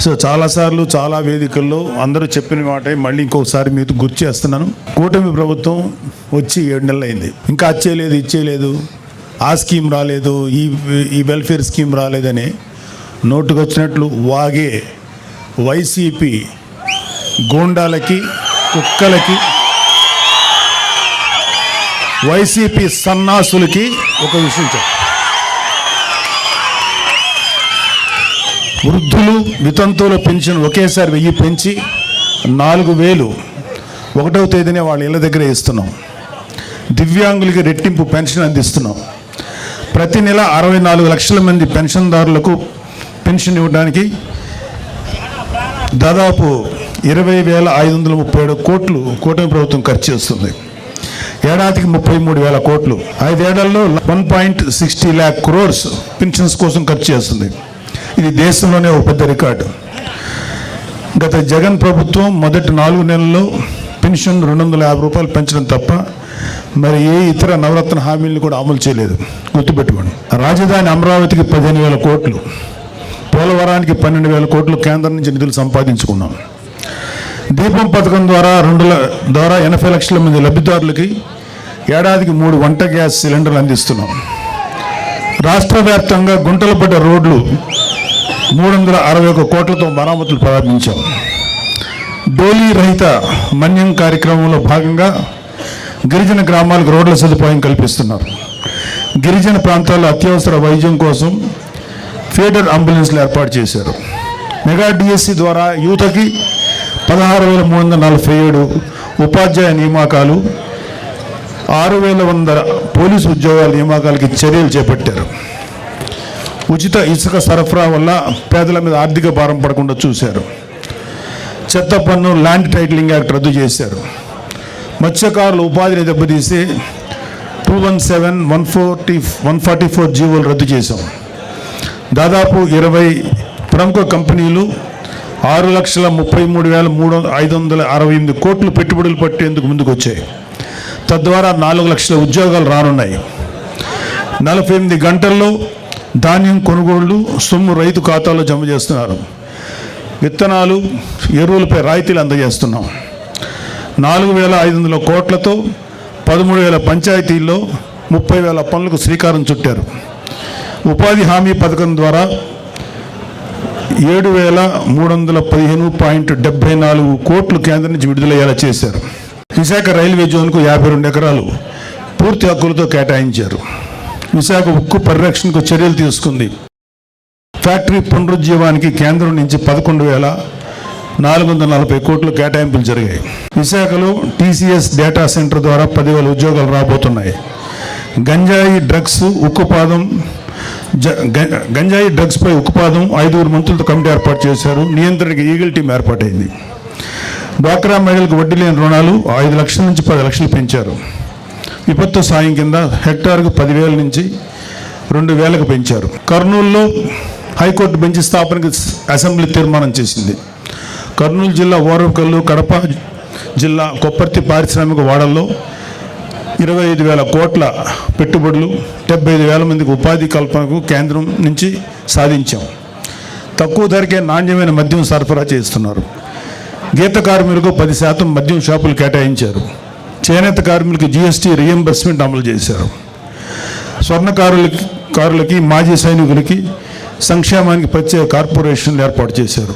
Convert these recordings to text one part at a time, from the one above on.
So చాలాసార్లు చాలా వేదికల్లో అందరూ చెప్పిన మాట మళ్ళీ ఇంకొకసారి మీకు గుర్తు చేస్తున్నాను. కూటమి ప్రభుత్వం వచ్చి 7 నెలలు అయింది. ఇంకా అచ్చేయలేదు, ఇచ్చేయలేదు, ఆ స్కీమ్ రాలేదు, ఈ వెల్ఫేర్ స్కీమ్ రాలేదని నోటుకు వచ్చినట్లు వాగే వైసీపీ గూండాలకి, కుక్కలకి, వైసీపీ సన్నాసులకి ఒక విషయం చెప్పు. వృద్ధులు, వితంతువుల పెన్షన్ ఒకేసారి 1000 పెంచి 4000 1వ తేదీనే వాళ్ళ ఇళ్ళ దగ్గరే ఇస్తున్నాం. దివ్యాంగులకి రెట్టింపు పెన్షన్ అందిస్తున్నాం. ప్రతి నెల 64 లక్షల మంది పెన్షన్దారులకు పెన్షన్ ఇవ్వడానికి దాదాపు 20,537 కోట్లు కూటమి ప్రభుత్వం ఖర్చు చేస్తుంది. ఏడాదికి 33,000 కోట్లు. 5 ఏళ్లలో 1.60 lakh crores పెన్షన్స్ కోసం ఖర్చు చేస్తుంది. ఇది దేశంలోనే ఒక పెద్ద రికార్డు. గత జగన్ ప్రభుత్వం మొదటి 4 నెలల్లో పెన్షన్ 250 రూపాయలు పెంచడం తప్ప మరి ఏ ఇతర నవరత్న హామీలను కూడా అమలు చేయలేదు. గుర్తుపెట్టుకోండి. రాజధాని అమరావతికి 15,000 కోట్లు, పోలవరానికి 12,000 కోట్లు కేంద్రం నుంచి నిధులు సంపాదించుకున్నాం. దీపం పథకం ద్వారా 80 లక్షల మంది లబ్ధిదారులకి ఏడాదికి 3 వంట గ్యాస్ సిలిండర్లు అందిస్తున్నాం. రాష్ట్ర వ్యాప్తంగా గుంటలు పడ్డ రోడ్లు 361 కోట్లతో మరామతులు ప్రారంభించాం. డోలీ రహిత మన్యం కార్యక్రమంలో భాగంగా గిరిజన గ్రామాలకు రోడ్ల సదుపాయం కల్పిస్తున్నారు. గిరిజన ప్రాంతాల్లో అత్యవసర వైద్యం కోసం ఫీడర్ అంబులెన్స్లు ఏర్పాటు చేశారు. మెగా డిఎస్సి ద్వారా యువతకి 16,347 ఉపాధ్యాయ నియామకాలు, 6,100 పోలీసు ఉద్యోగాల నియామకాలకి చర్యలు చేపట్టారు. ఉచిత ఇసుక సరఫరా వల్ల పేదల మీద ఆర్థిక భారం పడకుండా చూశారు. చెత్త పన్ను, ల్యాండ్ టైటిలింగ్ యాక్ట్ రద్దు చేశారు. మత్స్యకారుల ఉపాధిని దెబ్బతీసి 217, 144 జీవోలు రద్దు చేశాం. దాదాపు 20 ప్రముఖ కంపెనీలు 6,33,568 కోట్లు పెట్టుబడులు పట్టేందుకు ముందుకు వచ్చాయి. తద్వారా 4 లక్షల ఉద్యోగాలు రానున్నాయి. 48 గంటల్లో ధాన్యం కొనుగోళ్లు సొమ్ము రైతు ఖాతాలో జమ చేస్తున్నారు. విత్తనాలు, ఎరువులపై రాయితీలు అందజేస్తున్నాం. 4,500 కోట్లతో 13,000 పంచాయతీల్లో 30,000 పనులకు శ్రీకారం చుట్టారు. ఉపాధి హామీ పథకం ద్వారా 7,315.74 కోట్లు కేంద్రం నుంచి విడుదలయ్యేలా చేశారు. విశాఖ రైల్వే జోన్కు 52 ఎకరాలు పూర్తి హక్కులతో కేటాయించారు. విశాఖ ఉక్కు పరిరక్షణకు చర్యలు తీసుకుంది. ఫ్యాక్టరీ పునరుజ్జీవానికి కేంద్రం నుంచి 11,440 కోట్లు కేటాయింపులు జరిగాయి. విశాఖలో టీసీఎస్ డేటా సెంటర్ ద్వారా 10,000 ఉద్యోగాలు రాబోతున్నాయి. గంజాయి డ్రగ్స్పై ఉక్కుపాదం 5 మంత్రులతో కమిటీ ఏర్పాటు చేశారు. నియంత్రణకి ఈగల్ టీం ఏర్పాటైంది. డ్వాక్రా మహిళలకు వడ్డీ లేని రుణాలు 5 లక్షల నుంచి 10 లక్షలు పెంచారు. విపత్తు సాయం కింద హెక్టార్కు 10,000 నుంచి 2,000కు పెంచారు. కర్నూలులో హైకోర్టు బెంచ్ స్థాపనకు అసెంబ్లీ తీర్మానం చేసింది. కర్నూలు జిల్లా ఓరవకల్లు, కడప జిల్లా కొప్పర్తి పారిశ్రామిక వాడల్లో 25,000 కోట్ల పెట్టుబడులు, 75,000 మందికి ఉపాధి కల్పనకు కేంద్రం నుంచి సాధించాం. తక్కువ ధరకే నాణ్యమైన మద్యం సరఫరా చేస్తున్నారు. గీత కార్మికులకు 10% మద్యం షాపులు కేటాయించారు. చేనేత కార్మికులకు జీఎస్టీ రీఎంబర్స్మెంట్ అమలు చేశారు. స్వర్ణకారులకి, మాజీ సైనికులకి సంక్షేమానికి ప్రత్యేక కార్పొరేషన్లు ఏర్పాటు చేశారు.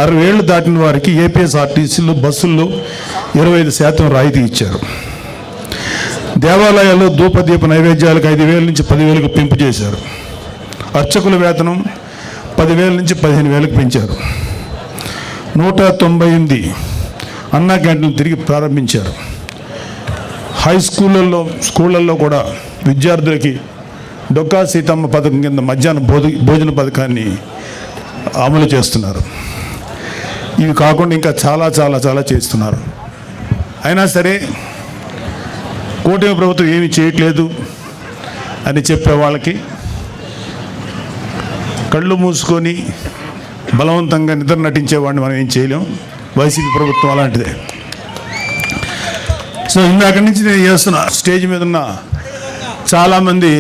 60 ఏళ్లు దాటిన వారికి ఏపీఎస్ఆర్టీసీలు, బస్సుల్లో 25% రాయితీ ఇచ్చారు. దేవాలయాల్లో ధూపదీప నైవేద్యాలకు 5,000 నుంచి 10,000కు పెంపు చేశారు. అర్చకుల వేతనం 10,000 నుంచి 15,000కు పెంచారు. 198 అన్నా క్యాంటీన్లు తిరిగి ప్రారంభించారు. స్కూళ్ళల్లో కూడా విద్యార్థులకి డొక్కా సీతమ్మ పథకం కింద మధ్యాహ్న భోజన పథకాన్ని అమలు చేస్తున్నారు. ఇవి కాకుండా ఇంకా చాలా చాలా చాలా చేస్తున్నారు. అయినా సరే కూటమి ప్రభుత్వం ఏమీ చేయట్లేదు అని చెప్పే వాళ్ళకి కళ్ళు మూసుకొని బలవంతంగా నిద్ర నటించేవాడిని మనం ఏం చేయలేం. వైసీపీ ప్రభుత్వం అలాంటిదే. సో ఇందాక నుంచి నేను చేస్తున్న స్టేజ్ మీద ఉన్న చాలామంది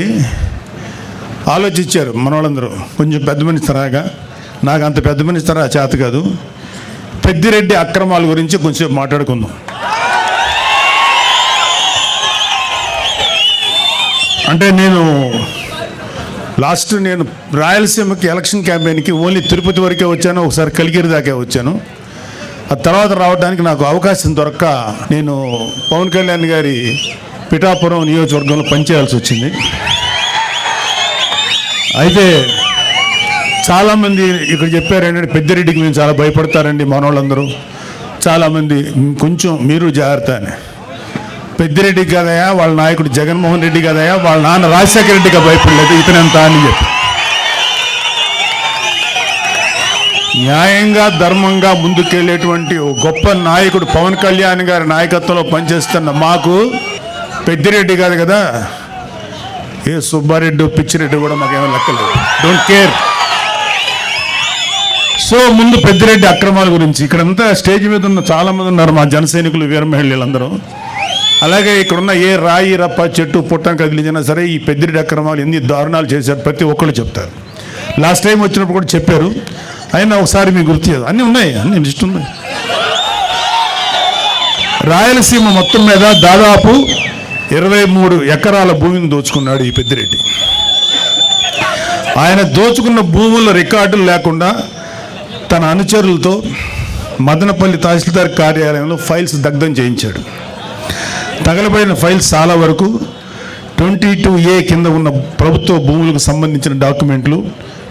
ఆలోచించారు. మన వాళ్ళందరూ కొంచెం పెద్ద మనిషి తరహాగా నాకు అంత పెద్ద మినిస్టర్ ఆ చేత కాదు. పెద్దిరెడ్డి అక్రమాల గురించి కొంచెం మాట్లాడుకుందాం. అంటే నేను రాయలసీమకి ఎలక్షన్ క్యాంపెయిన్కి ఓన్లీ తిరుపతి వరకే వచ్చాను, ఒకసారి కలిగిరి దాకే వచ్చాను. ఆ తర్వాత రావడానికి నాకు అవకాశం దొరక్క నేను పవన్ కళ్యాణ్ గారి పిఠాపురం నియోజకవర్గంలో పనిచేయాల్సి వచ్చింది. అయితే చాలామంది ఇక్కడ చెప్పారు ఏంటంటే పెద్దిరెడ్డికి మేము చాలా భయపడతారండి మనోళ్ళందరూ. చాలామంది కొంచెం మీరు జాగ్రత్త అని. పెద్దిరెడ్డి కదయా, వాళ్ళ నాయకుడు జగన్మోహన్ రెడ్డి కదయా, వాళ్ళ నాన్న రాజశేఖర రెడ్డిగా భయపడలేదు, ఇతనంత అని చెప్పి. న్యాయంగా ధర్మంగా ముందుకెళ్ళేటువంటి గొప్ప నాయకుడు పవన్ కళ్యాణ్ గారి నాయకత్వంలో పనిచేస్తున్న మాకు పెద్దిరెడ్డి కాదు కదా, ఏ సుబ్బారెడ్డి పిచ్చిరెడ్డి కూడా మాకేమో లెక్కలేదు. Don't care. సో ముందు పెద్దిరెడ్డి అక్రమాల గురించి ఇక్కడంతా స్టేజ్ మీద ఉన్న చాలామంది ఉన్నారు మా జన సైనికులు, వీర మహిళలందరూ. అలాగే ఇక్కడున్న ఏ రాయి రప్ప చెట్టు పుట్టం కదిలించినా సరే ఈ పెద్దిరెడ్డి అక్రమాలు ఎన్ని దారుణాలు చేశారు ప్రతి ఒక్కళ్ళు చెప్తారు. లాస్ట్ టైం వచ్చినప్పుడు కూడా చెప్పారు, అయినా ఒకసారి మీకు గుర్తు చేయదు. అన్నీ ఉన్నాయి, అన్నీ లిస్ట్ ఉన్నాయి. రాయలసీమ మొత్తం మీద దాదాపు 23 ఎకరాల భూమిని దోచుకున్నాడు ఈ పెద్దిరెడ్డి. ఆయన దోచుకున్న భూముల రికార్డులు లేకుండా తన అనుచరులతో మదనపల్లి తహసీల్దార్ కార్యాలయంలో ఫైల్స్ దగ్ధం చేయించాడు. తగలబడిన ఫైల్స్ చాలా వరకు 22A కింద ఉన్న ప్రభుత్వ భూములకు సంబంధించిన డాక్యుమెంట్లు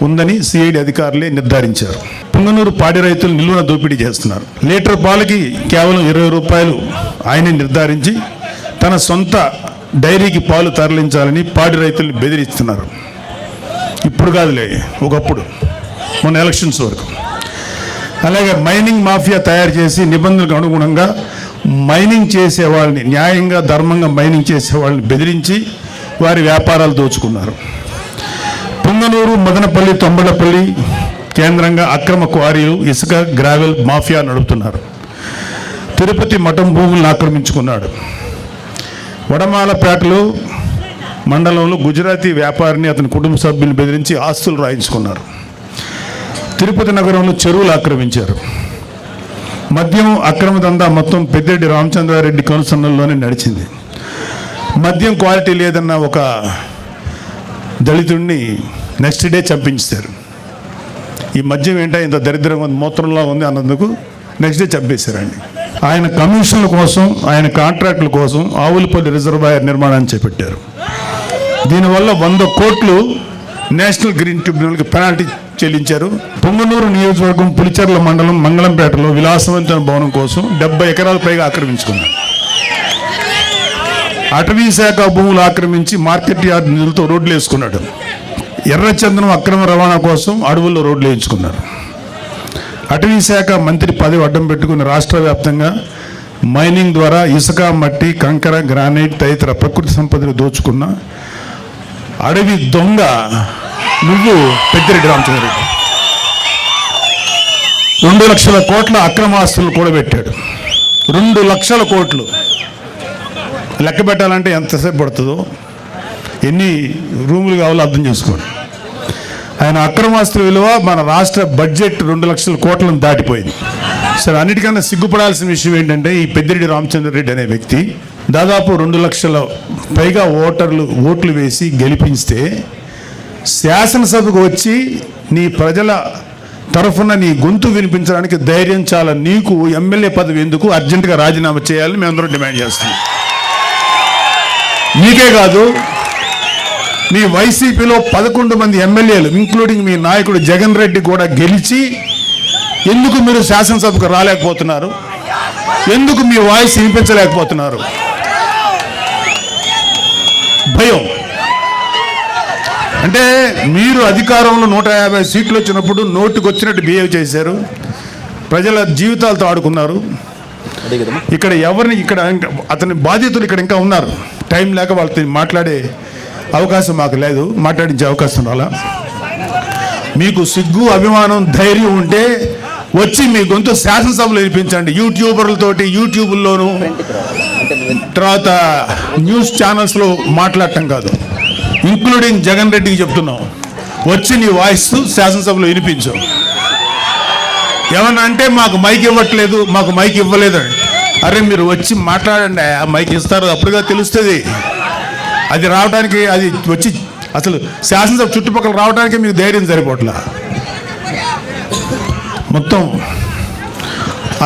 ఉందని సిఐడి అధికారులే నిర్ధారించారు. పుంగనూరు పాడి రైతులు నిలువున దోపిడీ చేస్తున్నారు. లీటర్ పాలకి కేవలం 20 రూపాయలు ఆయనే నిర్ధారించి తన సొంత డైరీకి పాలు తరలించాలని పాడి రైతుల్ని బెదిరిస్తున్నారు. ఇప్పుడు కాదులే, ఒకప్పుడు మొన్న ఎలక్షన్స్ వరకు. అలాగే మైనింగ్ మాఫియా తయారు చేసి నిబంధనలకు అనుగుణంగా మైనింగ్ చేసే వాళ్ళని, న్యాయంగా ధర్మంగా మైనింగ్ చేసే వాళ్ళని బెదిరించి వారి వ్యాపారాలు దోచుకున్నారు. పుంగనూరు, మదనపల్లి, తొంబలపల్లి కేంద్రంగా అక్రమ క్వారీలు, ఇసుక, గ్రావెల్ మాఫియా నడుపుతున్నారు. తిరుపతి మఠం భూములను ఆక్రమించుకున్నాడు. వడమాలపేటలో మండలంలో గుజరాతీ వ్యాపారిని అతని కుటుంబ సభ్యులను బెదిరించి ఆస్తులు రాయించుకున్నారు. తిరుపతి నగరంలో చెరువులు ఆక్రమించారు. మద్యం అక్రమ దందా మొత్తం పెద్దిరెడ్డి రామచంద్రారెడ్డి కనుసన్నల్లోనే నడిచింది. మద్యం క్వాలిటీ లేదన్న ఒక దళితుడిని నెక్స్ట్ డే చంపించారు. ఈ మద్యం ఏంటో ఇంత దరిద్రంగా ఉంది, మూత్రంలో ఉంది అన్నందుకు నెక్స్ట్ డే చంపేశారండి. ఆయన కమిషన్ల కోసం, ఆయన కాంట్రాక్టుల కోసం ఆవులపల్లి రిజర్వాయర్ నిర్మాణాన్ని చేపట్టారు. దీనివల్ల 100 కోట్లు నేషనల్ గ్రీన్ ట్రిబ్యునల్కి పెనాల్టీ చెల్లించారు. పొంగనూరు నియోజకవర్గం పులిచెర్ల మండలం మంగళంపేటలో విలాసవంతమైన భవనం కోసం 70 ఎకరాల పైగా ఆక్రమించుకున్నారు. అటవీ శాఖ భూములు ఆక్రమించి మార్కెట్ యార్డ్ నిధులతో రోడ్లు వేసుకున్నాడు. ఎర్రచందనం అక్రమ రవాణా కోసం అడవుల్లో రోడ్లు వేయించుకున్నారు. అటవీ శాఖ మంత్రి పదవి అడ్డం పెట్టుకుని రాష్ట్ర వ్యాప్తంగా మైనింగ్ ద్వారా ఇసుక, మట్టి, కంకర, గ్రానైట్ తదితర ప్రకృతి సంపదను దోచుకున్న అడవి దొంగ నువ్వు పెద్దిరెడ్డి రామచంద్రరెడ్డి. 2 లక్షల కోట్ల అక్రమాస్తులు కూడబెట్టాడు. 2 లక్షల కోట్లు లెక్క పెట్టాలంటే ఎంతసేపు పడుతుందో, ఎన్ని రూములు కావాలో అర్థం చేసుకోండి. ఆయన అక్రమాస్తుల విలువ మన రాష్ట్ర బడ్జెట్ 2 లక్షల కోట్లను దాటిపోయింది. సరే, అన్నిటికన్నా సిగ్గుపడాల్సిన విషయం ఏంటంటే ఈ పెద్దిరెడ్డి రామచంద్రరెడ్డి అనే వ్యక్తి దాదాపు 2 లక్షల పైగా ఓట్లు వేసి గెలిపిస్తే శాసనసభకు వచ్చి నీ ప్రజల తరఫున నీ గొంతు వినిపించడానికి ధైర్యం చాలా. నీకు ఎమ్మెల్యే పదవి ఎందుకు? అర్జెంటుగా రాజీనామా చేయాలని మేమందరం డిమాండ్ చేస్తున్నాం. నీకే కాదు, మీ వైసీపీలో 11 మంది ఎమ్మెల్యేలు ఇంక్లూడింగ్ మీ నాయకుడు జగన్ రెడ్డి కూడా గెలిచి ఎందుకు మీరు శాసనసభకు రాలేకపోతున్నారు? ఎందుకు మీ వాయిస్ వినిపించలేకపోతున్నారు? భయం. అంటే మీరు అధికారంలో 150 సీట్లు వచ్చినప్పుడు నోటికి వచ్చినట్టు బిహేవ్ చేశారు, ప్రజల జీవితాలతో ఆడుకున్నారు. ఇక్కడ అతని బాధితులు ఇక్కడ ఇంకా ఉన్నారు. టైం లేక వాళ్ళతో మాట్లాడే అవకాశం మాకు లేదు, మాట్లాడించే అవకాశం రాలా. మీకు సిగ్గు, అభిమానం, ధైర్యం ఉంటే వచ్చి మీ గొంతు శాసనసభలో వినిపించండి. యూట్యూబ్లోను తర్వాత న్యూస్ ఛానల్స్లో మాట్లాడటం కాదు. ఇంక్లూడింగ్ జగన్ రెడ్డికి చెప్తున్నాం, వచ్చి నీ వాయిస్ శాసనసభలో వినిపించు. ఏమన్నా అంటే మాకు మైక్ ఇవ్వట్లేదు, మాకు మైక్ ఇవ్వలేదు అని. అరే మీరు వచ్చి మాట్లాడండి, ఆ మైక్ ఇస్తారు, అప్పుడుగా తెలుస్తుంది. అది రావడానికి, అది వచ్చి అసలు శాసనసభ చుట్టుపక్కల రావడానికి మీకు ధైర్యం సరిపోట్లా. మొత్తం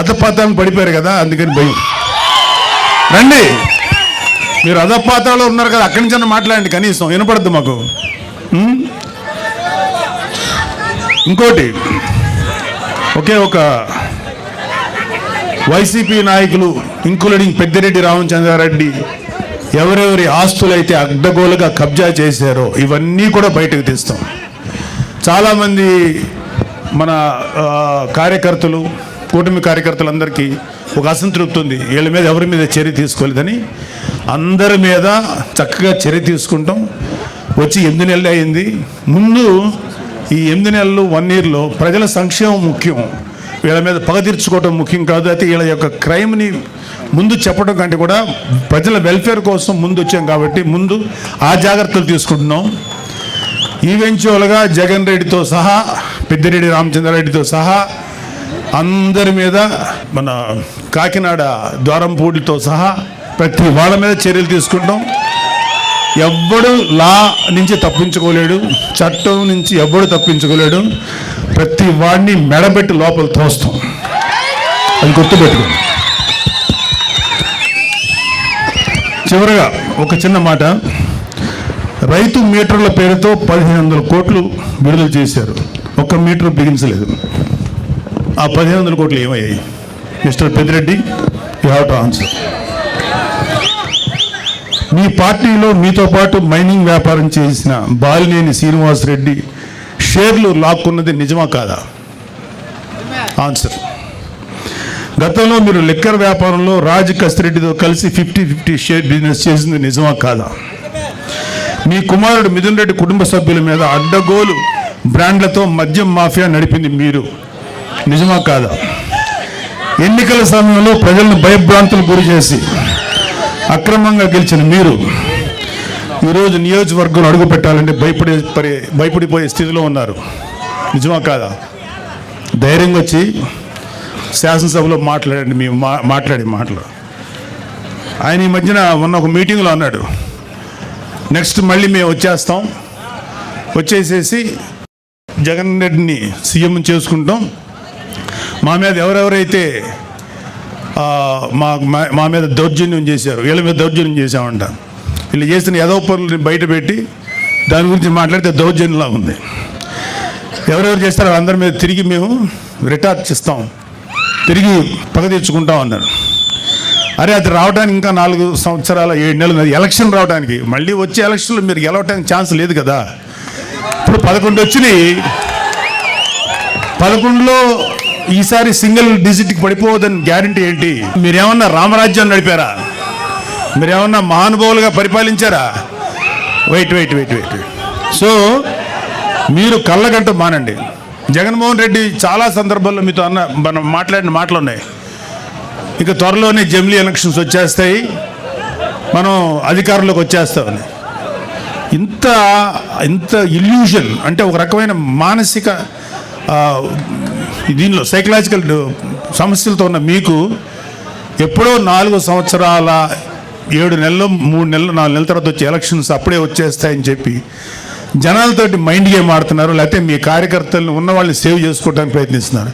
అధపాతాలను పడిపోయారు కదా, అందుకని భయం. రండి, మీరు అధపాతాలో ఉన్నారు కదా, అక్కడి నుంచి మాట్లాడండి, కనీసం వినపడద్దు మాకు. ఇంకోటి, ఒకే ఒక వైసీపీ నాయకులు ఇంక్లూడింగ్ పెద్దిరెడ్డి రామచంద్రారెడ్డి ఎవరెవరి ఆస్తులైతే అడ్డగోలుగా కబ్జా చేశారో ఇవన్నీ కూడా బయటకు తీస్తాం. చాలామంది మన కార్యకర్తలు, కూటమి కార్యకర్తలందరికీ ఒక అసంతృప్తి ఉంది, వీళ్ళ మీద ఎవరి మీద చర్య తీసుకోలేదని. అందరి మీద చక్కగా చర్య తీసుకుంటాం. వచ్చి 8 నెలలు అయింది. ముందు ఈ 8 నెలలు 1 ఇయర్లో ప్రజల సంక్షేమం ముఖ్యం, వీళ్ళ మీద పగ తీర్చుకోవడం ముఖ్యం కాదు. అయితే వీళ్ళ యొక్క క్రైమ్ని ముందు చెప్పడం కంటే కూడా ప్రజల వెల్ఫేర్ కోసం ముందు వచ్చాం కాబట్టి ముందు ఆ జాగ్రత్తలు తీసుకుంటున్నాం. ఈవెన్చువల్గా జగన్ రెడ్డితో సహా, పెద్దిరెడ్డి రామచంద్రారెడ్డితో సహా అందరి మీద, మన కాకినాడ ద్వారంపూడితో సహా ప్రతి వాళ్ళ మీద చర్యలు తీసుకుంటాం. ఎవ్వడు లా నుంచి తప్పించుకోలేడు, చట్టం నుంచి ఎవ్వడు తప్పించుకోలేడు. ప్రతి వాడిని మెడబెట్టి లోపల తోస్తాం, అది గుర్తుపెట్టుకోండి. చివరగా ఒక చిన్న మాట, రైతు మీటర్ల పేరుతో 1500 కోట్లు విడుదల చేశారు, ఒక్క మీటర్ బిగించలేదు. ఆ 1500 కోట్లు ఏమయ్యాయి? Mister Peddireddy, you have to answer. మీ పార్టీలో మీతో పాటు మైనింగ్ వ్యాపారం చేసిన బాలినేని శ్రీనివాసరెడ్డి షేర్లు లాక్కున్నది నిజమా కాదా? ఆన్సర్. గతంలో మీరు లిక్కర్ వ్యాపారంలో రాజ్ కసిరెడ్డితో కలిసి 50-50 షేర్ బిజినెస్ చేసింది నిజమా కాదా? మీ కుమారుడు మిథున్ రెడ్డి కుటుంబ సభ్యుల మీద అడ్డగోలు బ్రాండ్లతో మద్యం మాఫియా నడిపింది మీరు, నిజమా కాదా? ఎన్నికల సమయంలో ప్రజలను భయభ్రాంతులు గురి చేసి అక్రమంగా గెలిచిన మీరు ఈరోజు నియోజకవర్గంలో అడుగు పెట్టాలంటే భయపడిపోయే స్థితిలో ఉన్నారు, నిజమా కాదా? ధైర్యంగా వచ్చి శాసనసభలో మాట్లాడండి. మేము మాట్లాడే మాటలు ఆయన ఈ మధ్యన మొన్న ఒక మీటింగ్లో అన్నాడు, నెక్స్ట్ మళ్ళీ మేము వచ్చేస్తాం, వచ్చేసేసి జగన్ రెడ్డిని సీఎం చేసుకుంటాం, మా మీద ఎవరెవరైతే మా మీద దౌర్జన్యం చేశారు, వీళ్ళ మీద దౌర్జన్యం చేశామంట, వీళ్ళు చేసిన ఏదో పనులని బయట పెట్టి దాని గురించి మాట్లాడితే దౌర్జన్యంలా ఉంది. ఎవరెవరు చేస్తారో అందరి మీద తిరిగి మేము రిటార్చ్ ఇస్తాం, తిరిగి పగ తెచ్చుకుంటాం అన్నారు. అరే అది రావడానికి ఇంకా 4 సంవత్సరాల 7 నెలలు, ఎలక్షన్ రావడానికి. మళ్ళీ వచ్చే ఎలక్షన్లో మీరు గెలవడానికి ఛాన్స్ లేదు కదా. ఇప్పుడు 11 వచ్చినాయి, 11లో ఈసారి సింగిల్ డిజిట్కి పడిపోవద్దని గ్యారంటీ ఏంటి? మీరేమన్నా రామరాజ్యాన్ని నడిపారా? మీరేమన్నా మహానుభావులుగా పరిపాలించారా? వెయిట్. సో మీరు కళ్ళగంట మానండి. జగన్మోహన్ రెడ్డి చాలా సందర్భాల్లో మీతో మనం మాట్లాడిన మాటలు ఉన్నాయి. ఇక త్వరలోనే జమిలీ ఎలక్షన్స్ వచ్చేస్తాయి, మనం అధికారంలోకి వచ్చేస్తామని. ఇంత ఇల్యూషన్ అంటే ఒక రకమైన మానసిక దీనిలో సైకలాజికల్ సమస్యలతో ఉన్న మీకు ఎప్పుడో 4 సంవత్సరాల 7 నెలలు 3 నెలలు 4 నెలల తర్వాత వచ్చే ఎలక్షన్స్ అప్పుడే వచ్చేస్తాయని చెప్పి జనాలతోటి మైండ్ గేమ్ ఆడుతున్నారు, లేకపోతే మీ కార్యకర్తలను ఉన్న వాళ్ళని సేవ్ చేసుకోవడానికి ప్రయత్నిస్తున్నారు.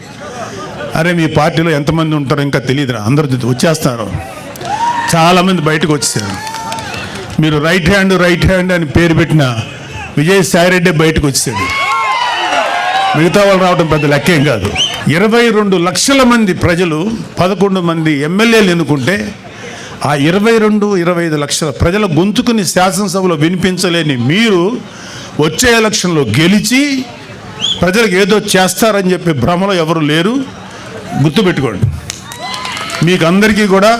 అరే మీ పార్టీలో ఎంతమంది ఉంటారో ఇంకా తెలియదురా, అందరూ వచ్చేస్తారు, చాలామంది బయటకు వచ్చేసారు. మీరు రైట్ హ్యాండ్ అని పేరు పెట్టిన విజయసాయిరెడ్డి బయటకు వచ్చేసాడు, మిగతా వాళ్ళు రావడం పెద్ద లెక్కేం కాదు. 22 లక్షల మంది ప్రజలు 11 మంది ఎమ్మెల్యేలు ఎన్నుకుంటే ఆ 22-25 లక్షల ప్రజల గొంతుకుని శాసనసభలో వినిపించలేని మీరు వచ్చే ఎలక్షన్లో గెలిచి ప్రజలకు ఏదో చేస్తారని చెప్పి భ్రమలో ఎవరు లేరు, గుర్తుపెట్టుకోండి. మీకు అందరికీ కూడా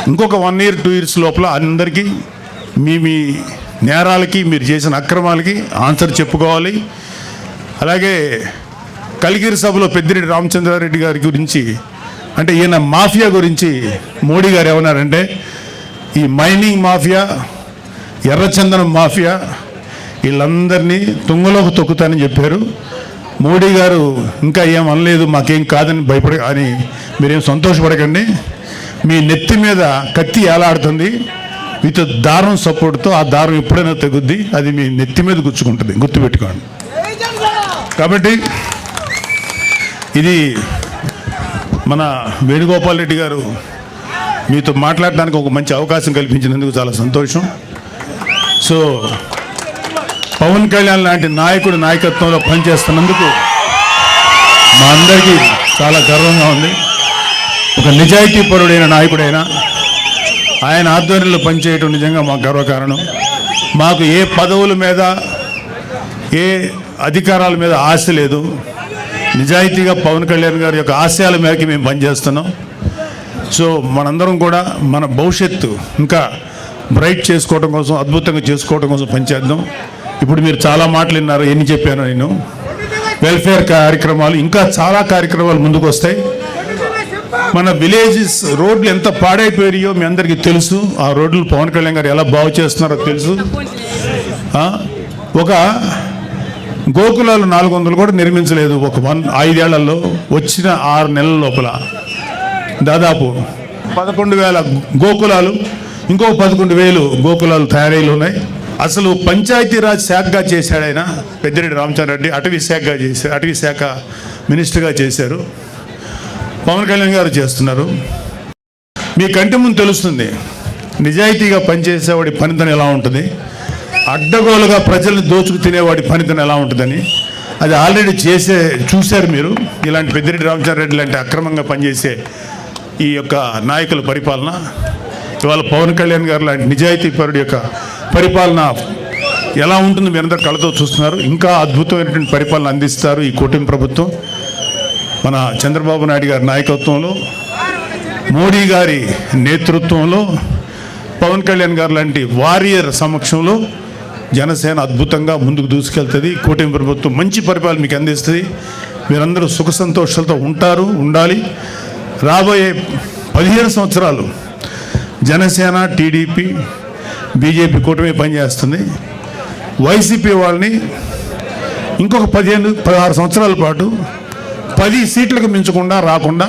ఇంకొక 1 year 2 years లోపల అందరికీ మీ నేరాలకి, మీరు చేసిన అక్రమాలకి ఆన్సర్ చెప్పుకోవాలి. అలాగే కలిగిరి సభలో పెద్దిరెడ్డి రామచంద్రారెడ్డి గారి గురించి, అంటే ఈయన మాఫియా గురించి మోడీ గారు ఏమన్నారంటే, ఈ మైనింగ్ మాఫియా, ఎర్రచందనం మాఫియా వీళ్ళందరినీ తుంగలోకి తొక్కుతానని చెప్పారు. మోడీ గారు ఇంకా ఏం అనలేదు, మాకేం కాదని అని మీరేం సంతోషపడకండి. మీ నెత్తి మీద కత్తి ఏలాడుతుంది విత్ దారం సపోర్ట్తో. ఆ దారం ఎప్పుడైనా తెగుద్ది, అది మీ నెత్తి మీద గుచ్చుకుంటుంది, గుర్తుపెట్టుకోండి. కాబట్టి ఇది మన వేణుగోపాల్ రెడ్డి గారు మీతో మాట్లాడడానికి ఒక మంచి అవకాశం కల్పించినందుకు చాలా సంతోషం. సో పవన్ కళ్యాణ్ లాంటి నాయకుడి నాయకత్వంలో పనిచేస్తున్నందుకు మా అందరికీ చాలా గర్వంగా ఉంది. ఒక నిజాయితీపరుడైన నాయకుడైన ఆయన ఆధ్వర్యంలో పనిచేయటం నిజంగా మాకు గర్వకారణం. మాకు ఏ పదవుల మీద ఏ అధికారాల మీద ఆశ లేదు. నిజాయితీగా పవన్ కళ్యాణ్ గారి యొక్క ఆశయాల మేరకు మేము పనిచేస్తున్నాం. సో మనందరం కూడా మన భవిష్యత్తు ఇంకా బ్రైట్ చేసుకోవడం కోసం, అద్భుతంగా చేసుకోవడం కోసం పనిచేద్దాం. ఇప్పుడు మీరు చాలా మాటలు విన్నారు, ఎన్ని చెప్పాను నేను. వెల్ఫేర్ కార్యక్రమాలు, ఇంకా చాలా కార్యక్రమాలు ముందుకు వస్తాయి. మన విలేజెస్ రోడ్లు ఎంత పాడైపోయాయో మీ అందరికీ తెలుసు. ఆ రోడ్లు పవన్ కళ్యాణ్ గారు ఎలా బాగు చేస్తున్నారో తెలుసు. ఒక గోకులాలు 400 కూడా నిర్మించలేదు ఒక 5 ఏళ్లలో. వచ్చిన 6 నెలల లోపల దాదాపు 11,000 గోకులాలు, ఇంకో 11,000 గోకులాలు తయారీలు ఉన్నాయి. అసలు పంచాయతీరాజ్ శాఖగా చేశాడు ఆయన పెద్దిరెడ్డి రామచంద్రారెడ్డి. అటవీ శాఖ మినిస్టర్గా చేశారు. పవన్ కళ్యాణ్ గారు చేస్తున్నారు. మీ కంటి ముందు తెలుస్తుంది నిజాయితీగా పనిచేసేవాడి పనితనం ఎలా ఉంటుంది, అడ్డగోలుగా ప్రజల్ని దోచుకు తినేవాడి పనితనం ఎలా ఉంటుందని. అది ఆల్రెడీ చూశారు మీరు. ఇలాంటి పెద్దిరెడ్డి రామచంద్రారెడ్డి లాంటి అక్రమంగా పనిచేసే ఈ యొక్క నాయకుల పరిపాలన, ఇవాళ పవన్ కళ్యాణ్ గారు లాంటి నిజాయితీపరుడి యొక్క పరిపాలన ఎలా ఉంటుందో మీరందరూ కళ్ళతో చూస్తున్నారు. ఇంకా అద్భుతమైనటువంటి పరిపాలన అందిస్తారు ఈ కూటమి ప్రభుత్వం. మన చంద్రబాబు నాయుడు గారి నాయకత్వంలో, మోడీ గారి నేతృత్వంలో, పవన్ కళ్యాణ్ గారు లాంటి వారియర్ సమక్షంలో జనసేన అద్భుతంగా ముందుకు దూసుకెళ్తుంది. కూటమి ప్రభుత్వం మంచి పరిపాలన మీకు అందిస్తుంది. మీరందరూ సుఖ సంతోషాలతో ఉండాలి. రాబోయే 15 సంవత్సరాలు జనసేన, టీడీపీ, బీజేపీ కూటమి పనిచేస్తుంది. వైసీపీ వాళ్ళని ఇంకొక 15-16 సంవత్సరాల పాటు 10 సీట్లకు మించకుండా రాకుండా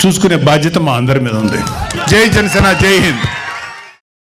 చూసుకునే బాధ్యత మా అందరి మీద ఉంది. జై జనసేన, జై హింద్.